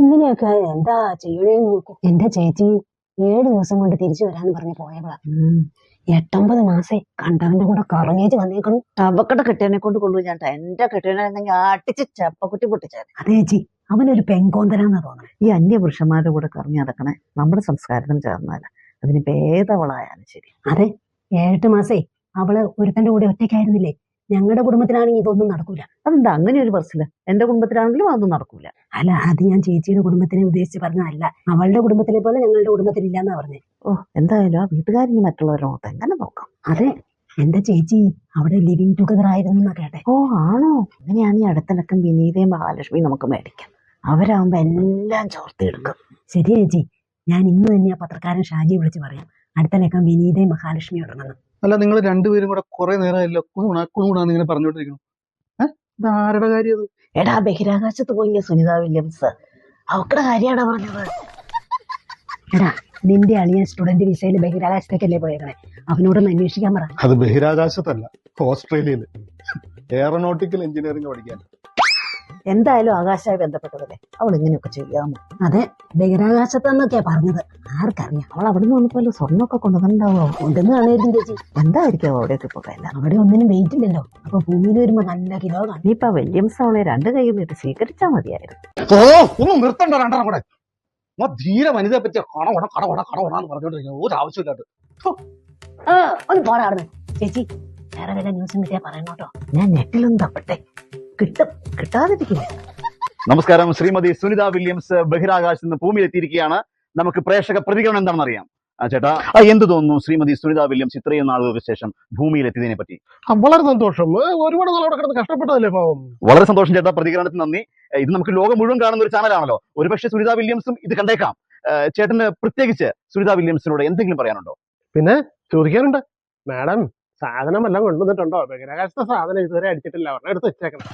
ഇങ്ങനെയൊക്കെ എന്താ ചെയ്യണേന്ന് നോക്കൂ. എന്റെ ചേച്ചി 7 ദിവസം കൊണ്ട് തിരിച്ചു വരാന്ന് പറഞ്ഞ് പോയവളാ. 8-9 മാസേ കണ്ടവന്റെ കൂടെ കറങ്ങേച്ച് വന്നേക്കണം. അവക്കടെ കെട്ടിയനെ കൊണ്ട് കൊണ്ടു ഞാൻ എന്റെ കെട്ടിയനെങ്കിൽ ആട്ടിച്ച് ചപ്പക്കുറ്റി പൊട്ടിച്ചേ. അതെ ചേച്ചി, അവനൊരു പെങ്കോന്തരാന്നാ തോന്നുന്നത്. ഈ അന്യപുരുഷന്മാരുടെ കൂടെ കറങ്ങി നടക്കണേ നമ്മുടെ സംസ്കാരത്തിന് ചേർന്നല്ല. അതിന് ഭേദവളായാലും ശരി. അതെ, 7-8 മാസേ അവള് ഒരുത്തന്റെ കൂടെ ഒറ്റയ്ക്കായിരുന്നില്ലേ. ഞങ്ങളുടെ കുടുംബത്തിലാണെങ്കിൽ ഇതൊന്നും നടക്കൂല. അതെന്താ അങ്ങനെ ഒരു പറച്ചില്? എന്റെ കുടുംബത്തിലാണെങ്കിലും അതൊന്നും നടക്കൂല. അല്ല, അത് ഞാൻ ചേച്ചിയുടെ കുടുംബത്തിനെ ഉദ്ദേശിച്ച് പറഞ്ഞതല്ല. അവളുടെ കുടുംബത്തിലെ പോലെ ഞങ്ങളുടെ കുടുംബത്തിലില്ലാന്നാ പറഞ്ഞേ. എന്തായാലും ആ വീട്ടുകാരിന് മറ്റുള്ളവരെ നോക്കാം, എങ്ങനെ നോക്കാം? അതെ, എന്റെ ചേച്ചി അവിടെ ലിവിങ് ടുഗദർ ആയിരുന്നു കേട്ടെ. ആണോ? അങ്ങനെയാണ് ഈ അടുത്തലക്കം വിനീതയും മഹാലക്ഷ്മിയും നമുക്ക് മേടിക്കാം. അവരാകുമ്പോ എല്ലാം ചോർത്തിയെടുക്കും. ശരി ചേച്ചി, ഞാൻ ഇന്ന് തന്നെ ആ പത്രക്കാരൻ ഷാജിയെ വിളിച്ച് പറയാം അടുത്തലക്കം വിനീതയും മഹാലക്ഷ്മിയും ഇടണമെന്ന്. അല്ല, നിങ്ങൾ രണ്ടുപേരും കൂടെ കുറെ നേരമല്ലോ കുണുകുണാന്ന് ഇങ്ങനെ പറഞ്ഞോണ്ടിരിക്കണം. ആരുടെ കാര്യം അത്? എടാ, ബഹിരാകാശത്ത് പോയില്ലേ സുനിത വില്യംസ്, അവക്കടെ കാര്യമാണ് പറഞ്ഞത്. എടാ, നിന്റെ അളിയൻ സ്റ്റുഡന്റ് വിസയിൽ ബഹിരാകാശത്തേക്കല്ലേ പോയേക്കണേ, അവനോടൊന്ന് അന്വേഷിക്കാൻ പറ. അത് ബഹിരാകാശത്തല്ല, ഓസ്ട്രേലിയയില് എയറോനോട്ടിക്കൽ എഞ്ചിനീയറിംഗ് പഠിക്കാൻ. എന്തായാലും ആകാശമായി ബന്ധപ്പെട്ടതല്ലേ, അവൾ ഇങ്ങനെയൊക്കെ ചെയ്യാമോ? അതെ, ബഹിരാകാശത്തെന്നൊക്കെയാ പറഞ്ഞത്. ആർക്കറിയാം? അവൾ അവിടെ നിന്ന് വന്നപ്പോലെ സ്വർണ്ണമൊക്കെ കൊണ്ടുവന്നിട്ടുണ്ടാവോ? ഉണ്ടെന്ന് കാണുമായിരിക്കും ചേച്ചി. എന്തായിരിക്കും അവിടെയൊക്കെ ഇപ്പൊ വില? അവിടെ ഒന്നിനും വെയിറ്റ് ഇല്ലല്ലോ, അപ്പൊ ഭൂമിയിൽ വരുമ്പോ നല്ല കിലോ കാണും. നീയിപ്പൊ വില്യംസ് അവളെ 2 കൈ നീട്ടി സ്വീകരിച്ചാൽ മതിയായിരുന്നു. ഒന്നും നിർത്തണ്ട, രണ്ടെണ്ണം കൂടെ ധീര വനിതയെ പറ്റിയ കടവടാന്ന് പറഞ്ഞോണ്ടിരിക്കുന്നത് ഒരു ആവശ്യമില്ലാണ്ട്. ഒന്ന് പോരാടുന്നു ചേച്ചി. വേറെ വല്ല ന്യൂസും കിട്ടിയാ പറയണോട്ടോ. ഞാൻ നെറ്റിലൊന്നും തപ്പട്ടെ, കിട്ടും, കിട്ടാതിരിക്കില്ല. നമസ്കാരം. ശ്രീമതി സുനിത വില്യംസ് ബഹിരാകാശത്ത് നിന്ന് ഭൂമിയിലെത്തിയിരിക്കുകയാണ്. നമുക്ക് പ്രേക്ഷക പ്രതികരണം എന്താണെന്ന് അറിയാം. ചേട്ടാ, എന്ത് തോന്നുന്നു ശ്രീമതി സുനിത വില്യംസ് ഇത്രയും നാളുകൾക്ക് ശേഷം ഭൂമിയിലെത്തിയതിനെ പറ്റി? വളരെ സന്തോഷം. ഒരുപാട് നാളെ കിടന്ന് കഷ്ടപ്പെട്ടതല്ലേ പാവം. വളരെ സന്തോഷം ചേട്ടാ, പ്രതികരണത്തിന് നന്ദി. ഇത് നമുക്ക് ലോകം മുഴുവൻ കാണുന്ന ഒരു ചാനലാണല്ലോ. ഒരുപക്ഷെ സുനിത വില്യംസും ഇത് കണ്ടേക്കാം. ചേട്ടന് പ്രത്യേകിച്ച് സുനിത വില്യംസിനോട് എന്തെങ്കിലും പറയാനുണ്ടോ? പിന്നെ ചോദിക്കാനുണ്ട്. മാഡം, സാധനം എല്ലാം കൊണ്ടുവന്നിട്ടുണ്ടോ? ബഹിരാകാശത്തെ സാധനം ഇതുവരെ അടിച്ചിട്ടില്ല, പറഞ്ഞ എടുത്ത് വെച്ചേക്കണം.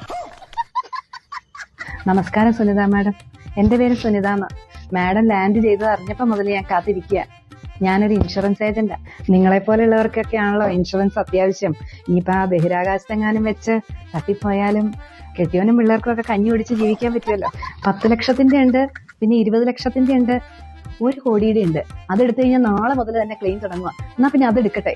നമസ്കാരം സുനിത മാഡം, എന്റെ പേര് സുനിത. മാഡം ലാൻഡ് ചെയ്തത് അറിഞ്ഞപ്പോ മുതൽ ഞാൻ കാത്തിരിക്കുക. ഞാനൊരു ഇൻഷുറൻസ് ഏജന്റാ. നിങ്ങളെ പോലെയുള്ളവർക്കൊക്കെ ആണല്ലോ ഇൻഷുറൻസ് അത്യാവശ്യം. ഇനിയിപ്പോ ആ ബഹിരാകാശത്തെങ്ങാനും വെച്ച് തട്ടിപ്പോയാലും കെട്ടിയോനും പിള്ളേർക്കും ഒക്കെ കഞ്ഞി പിടിച്ച് ജീവിക്കാൻ പറ്റുമല്ലോ. 10 ലക്ഷത്തിന്റെ ഉണ്ട്, പിന്നെ 20 ലക്ഷത്തിന്റെ ഉണ്ട്, 1 കോടിയുടെ ഉണ്ട്. അതെടുത്തു കഴിഞ്ഞാൽ നാളെ മുതൽ തന്നെ ക്ലെയിം തുടങ്ങുക. എന്നാ പിന്നെ അതെടുക്കട്ടെ.